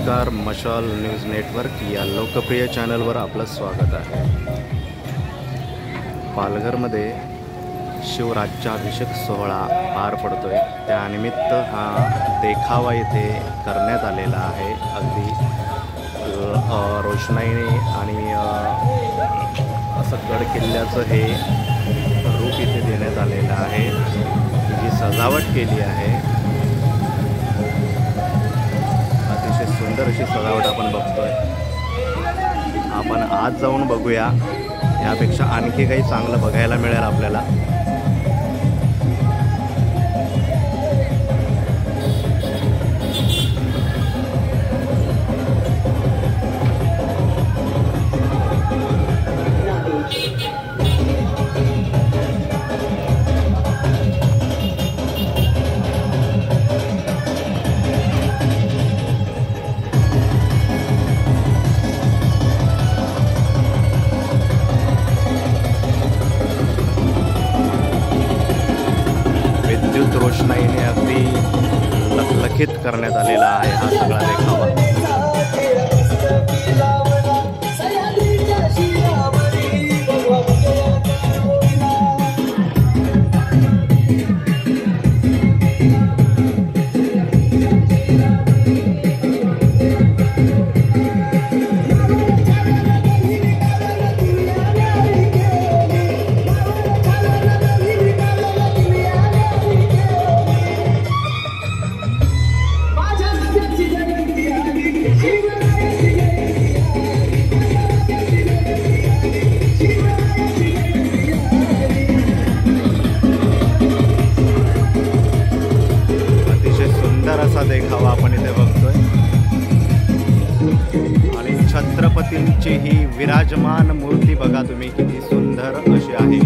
नमस्कार, मशाल news network या लोकप्रिय चॅनलवर आपलं स्वागत आहे। पालघरमध्ये शिवराज्याभिषेक सोहळा पार पडतोय, त्यानिमित्त हा देखावा इथे करण्यात आलेला आहे। अगदी रोषणाईने आणि असं गड किल्ल्याचं हे रूप इथे देण्यात आलेलं आहे। जी सजावट केली आहे, अतिशय सुंदर अशी सजावट आपण बघतोय। आपण आज जाऊन बघूया, यापेक्षा आणखी काही चांगलं बघायला मिळेल आपल्याला। विद्युत रोषणाईने अगदी लखलखित करण्यात आलेला आहे हा सगळा देखावा। असा देखावा आपण इथे बघतोय आणि छत्रपतींची ही विराजमान मूर्ती बघा तुम्ही, किती सुंदर अशी आहे।